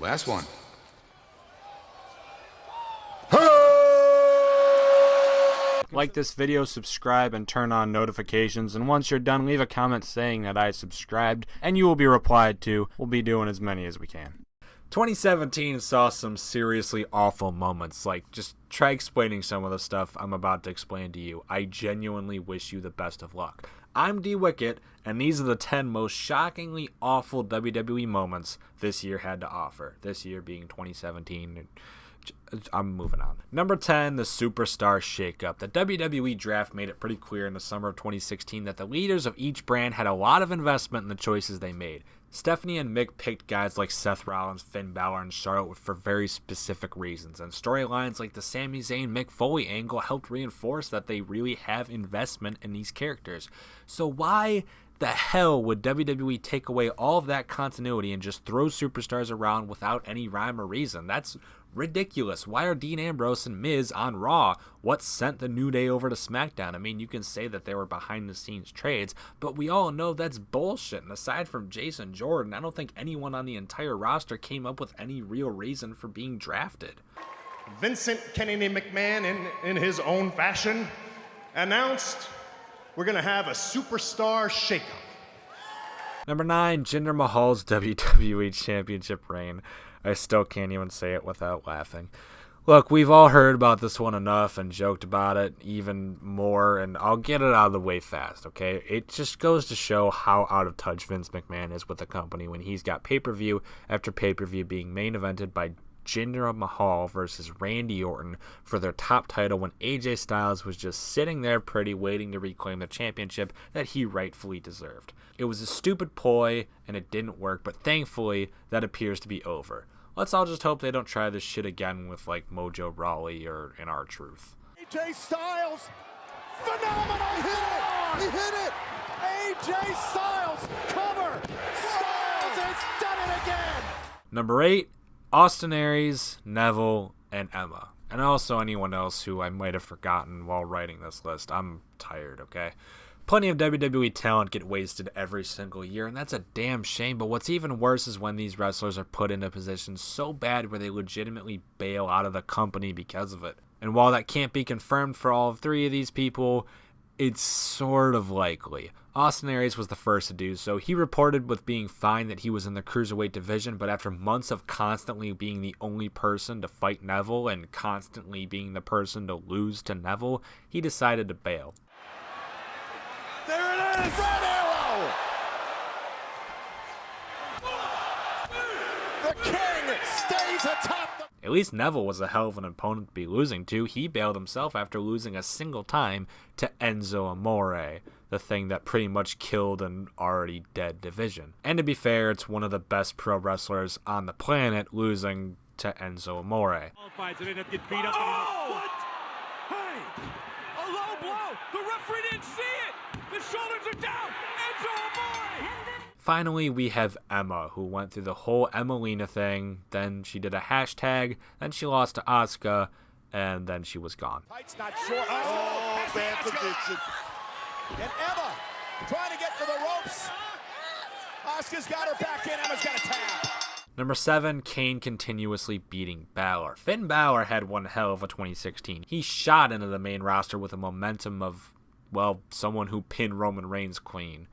Last one. Like this video, subscribe, and turn on notifications. And once you're done, leave a comment saying that I subscribed, and you will be replied to. We'll be doing as many as we can. 2017 saw some seriously awful moments. Like, just try explaining some of the stuff I'm about to explain to you. I genuinely wish you the best of luck. I'm D-Wicket, and these are the 10 most shockingly awful WWE moments this year had to offer. This year being 2017. I'm moving on. Number 10, the Superstar Shakeup. The WWE draft made it pretty clear in the summer of 2016 that the leaders of each brand had a lot of investment in the choices they made. Stephanie and Mick picked guys like Seth Rollins, Finn Balor, and Charlotte for very specific reasons, and storylines like the Sami Zayn Mick Foley angle helped reinforce that they really have investment in these characters. So why the hell would WWE take away all of that continuity and just throw superstars around without any rhyme or reason? That's ridiculous. Why are Dean Ambrose and Miz on Raw? What sent the New Day over to SmackDown? I mean, you can say that they were behind the scenes trades, but we all know that's bullshit. And aside from Jason Jordan, I don't think anyone on the entire roster came up with any real reason for being drafted. Vincent Kennedy McMahon, in his own fashion, announced we're going to have a superstar shakeup. Number 9, Jinder Mahal's WWE Championship reign. I still can't even say it without laughing. Look, we've all heard about this one enough and joked about it even more, and I'll get it out of the way fast, okay? It just goes to show how out of touch Vince McMahon is with the company when he's got pay-per-view after pay-per-view being main evented by Jinder Mahal versus Randy Orton for their top title when AJ Styles was just sitting there pretty waiting to reclaim the championship that he rightfully deserved. It was a stupid ploy and it didn't work, but thankfully that appears to be over. Let's all just hope they don't try this shit again with like Mojo Rawley or in R-Truth. AJ Styles, phenomenal hit! He hit it! AJ Styles, cover! Styles has done it again! Number 8, Austin Aries, Neville, and Emma. And also anyone else who I might have forgotten while writing this list. I'm tired, okay? Plenty of WWE talent get wasted every single year, and that's a damn shame. But what's even worse is when these wrestlers are put into positions so bad where they legitimately bail out of the company because of it. And while that can't be confirmed for all 3 of these people, it's sort of likely. Austin Aries was the first to do so. He reported with being fine that he was in the Cruiserweight division, but after months of constantly being the only person to fight Neville and constantly being the person to lose to Neville, he decided to bail. There it is! Red Arrow! The King stays atop the... At least Neville was a hell of an opponent to be losing to. He bailed himself after losing a single time to Enzo Amore, the thing that pretty much killed an already dead division. And to be fair, it's one of the best pro wrestlers on the planet losing to Enzo Amore. Oh! What? Hey! A low blow! The referee didn't see it! The shoulders are down! Enzo Amore! Finally, we have Emma, who went through the whole Emmalina thing, then she did a hashtag, then she lost to Asuka, and then she was gone. Fight's not short. Oh, bad position. And Emma trying to get to the ropes. Asuka's got her back in. Emma's got a tap. Number 7, Kane continuously beating Balor. Finn Balor had one hell of a 2016. He shot into the main roster with the momentum of, well, someone who pinned Roman Reigns clean.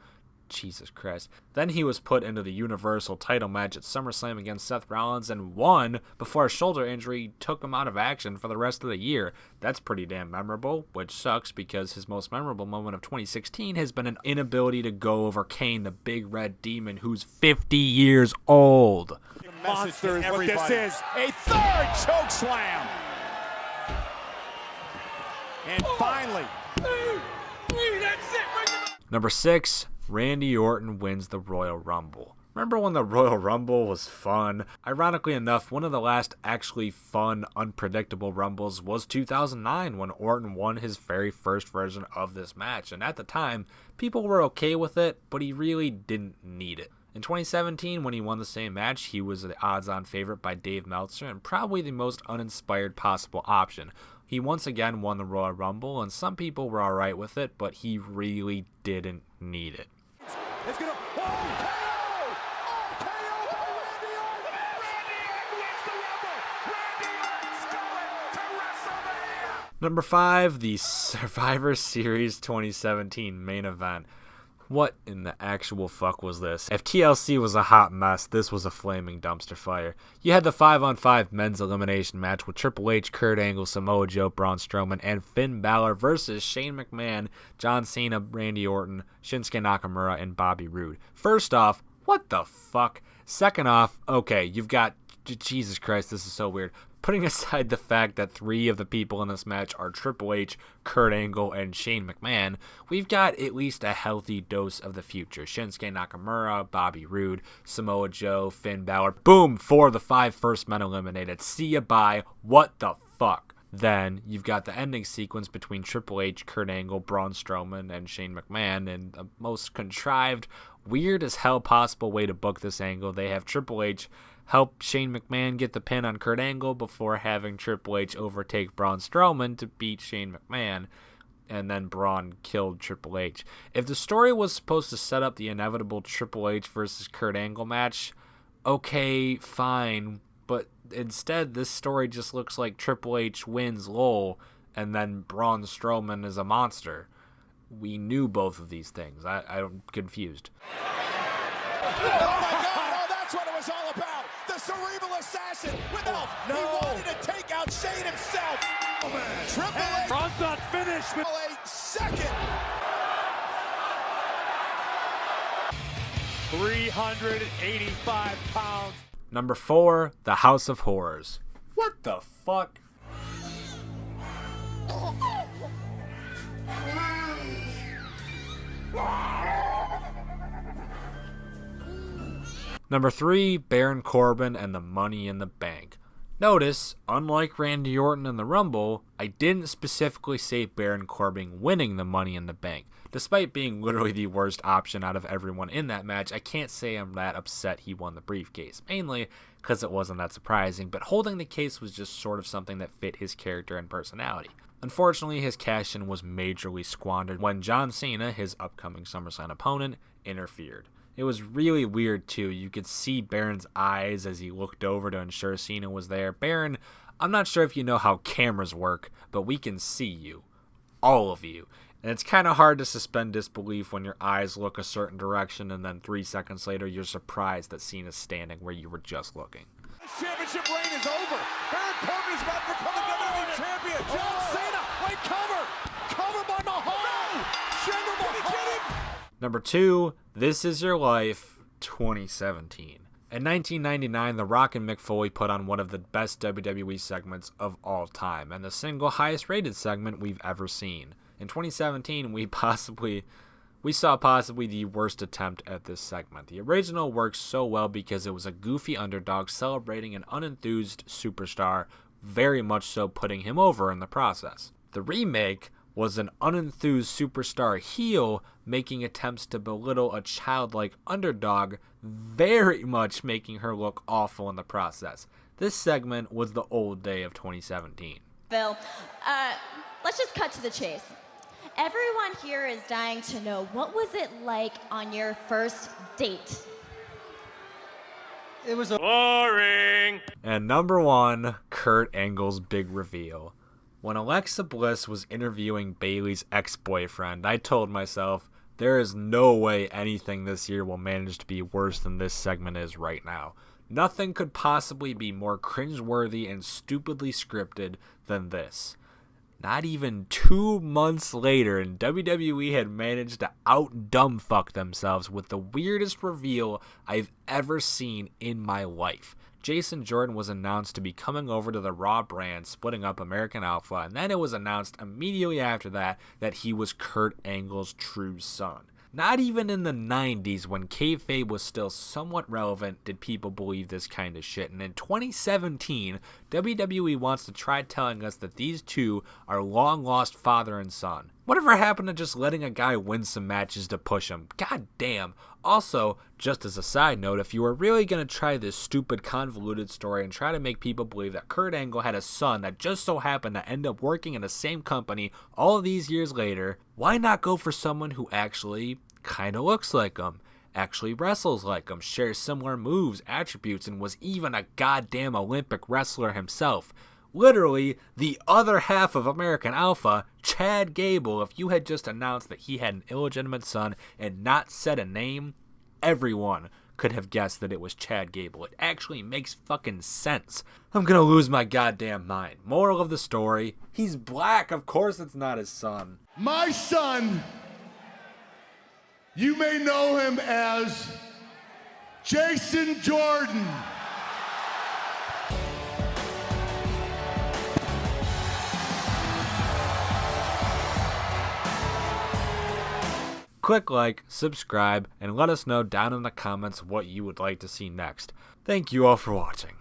Jesus Christ. Then he was put into the Universal title match at SummerSlam against Seth Rollins and won before a shoulder injury took him out of action for the rest of the year. That's pretty damn memorable, which sucks because his most memorable moment of 2016 has been an inability to go over Kane, the big red demon who's 50 years old. Monster is what this is. A third choke slam. And finally. That's it. Number 6, Randy Orton wins the Royal Rumble. Remember when the Royal Rumble was fun? Ironically enough, one of the last actually fun, unpredictable Rumbles was 2009 when Orton won his very first version of this match. And at the time, people were okay with it, but he really didn't need it. In 2017, when he won the same match, he was the odds-on favorite by Dave Meltzer and probably the most uninspired possible option. He once again won the Royal Rumble, and some people were alright with it, but he really didn't need it. It's gonna... Oh, KO! Oh, KO by Randy Orton! Number 5, the Survivor Series 2017 main event. What in the actual fuck was this? If TLC was a hot mess, this was a flaming dumpster fire. You had the 5-on-5 men's elimination match with Triple H, Kurt Angle, Samoa Joe, Braun Strowman, and Finn Balor versus Shane McMahon, John Cena, Randy Orton, Shinsuke Nakamura, and Bobby Roode. First off, what the fuck? Second off, okay, you've got... Jesus Christ, this is so weird. Putting aside the fact that 3 of the people in this match are Triple H, Kurt Angle, and Shane McMahon, we've got at least a healthy dose of the future. Shinsuke Nakamura, Bobby Roode, Samoa Joe, Finn Balor. Boom! 4 of the 5 first men eliminated. See ya, bye. What the fuck? Then you've got the ending sequence between Triple H, Kurt Angle, Braun Strowman, and Shane McMahon, and the most contrived, weird as hell possible way to book this angle. They have Triple H help Shane McMahon get the pin on Kurt Angle before having Triple H overtake Braun Strowman to beat Shane McMahon, and then Braun killed Triple H. If the story was supposed to set up the inevitable Triple H versus Kurt Angle match, okay, fine, but instead this story just looks like Triple H wins lol, and then Braun Strowman is a monster. We knew both of these things. I'm confused. Oh my God, oh, that's what it was all about. The cerebral assassin with Elf. No. He wanted to take out Shane himself. Oh, man. Triple H. Braun's not finished with a second. 385 pounds. Number 4, the House of Horrors. What the fuck? Number 3, Baron Corbin and the Money in the Bank. Notice, unlike Randy Orton in the Rumble, I didn't specifically say Baron Corbin winning the Money in the Bank. Despite being literally the worst option out of everyone in that match, I can't say I'm that upset he won the briefcase. Mainly because it wasn't that surprising, but holding the case was just sort of something that fit his character and personality. Unfortunately, his cash-in was majorly squandered when John Cena, his upcoming SummerSlam opponent, interfered. It was really weird, too. You could see Baron's eyes as he looked over to ensure Cena was there. Baron, I'm not sure if you know how cameras work, but we can see you. All of you. And it's kind of hard to suspend disbelief when your eyes look a certain direction and then 3 seconds later you're surprised that Cena's standing where you were just looking. This championship reign is over. Baron Corbin is about to become the WWE champion. John Cena, wait, cover. Cover by Mahal. No. Jinder Mahal. Number 2, This Is Your Life 2017. In 1999, The Rock and Mick Foley put on one of the best WWE segments of all time, and the single highest rated segment we've ever seen. In 2017, we saw possibly the worst attempt at this segment. The original worked so well because it was a goofy underdog celebrating an unenthused superstar, very much so putting him over in the process. The remake was an unenthused superstar heel making attempts to belittle a childlike underdog, very much making her look awful in the process. This segment was the old day of 2017. Phil, let's just cut to the chase. Everyone here is dying to know, what was it like on your first date? It was boring. And number 1, Kurt Angle's big reveal. When Alexa Bliss was interviewing Bayley's ex-boyfriend, I told myself, there is no way anything this year will manage to be worse than this segment is right now. Nothing could possibly be more cringeworthy and stupidly scripted than this. Not even 2 months later, and WWE had managed to out-dumbfuck themselves with the weirdest reveal I've ever seen in my life. Jason Jordan was announced to be coming over to the Raw brand, splitting up American Alpha, and then it was announced immediately after that he was Kurt Angle's true son. Not even in the 90s, when kayfabe was still somewhat relevant, did people believe this kind of shit. And in 2017, WWE wants to try telling us that these two are long-lost father and son. Whatever happened to just letting a guy win some matches to push him? God damn. Also, just as a side note, if you were really going to try this stupid convoluted story and try to make people believe that Kurt Angle had a son that just so happened to end up working in the same company all of these years later, why not go for someone who actually kind of looks like him, actually wrestles like him, shares similar moves, attributes, and was even a goddamn Olympic wrestler himself? Literally, the other half of American Alpha, Chad Gable, if you had just announced that he had an illegitimate son and not said a name, everyone could have guessed that it was Chad Gable. It actually makes fucking sense. I'm gonna lose my goddamn mind. Moral of the story, he's black. Of course it's not his son. My son, you may know him as Jason Jordan. Click like, subscribe, and let us know down in the comments what you would like to see next. Thank you all for watching.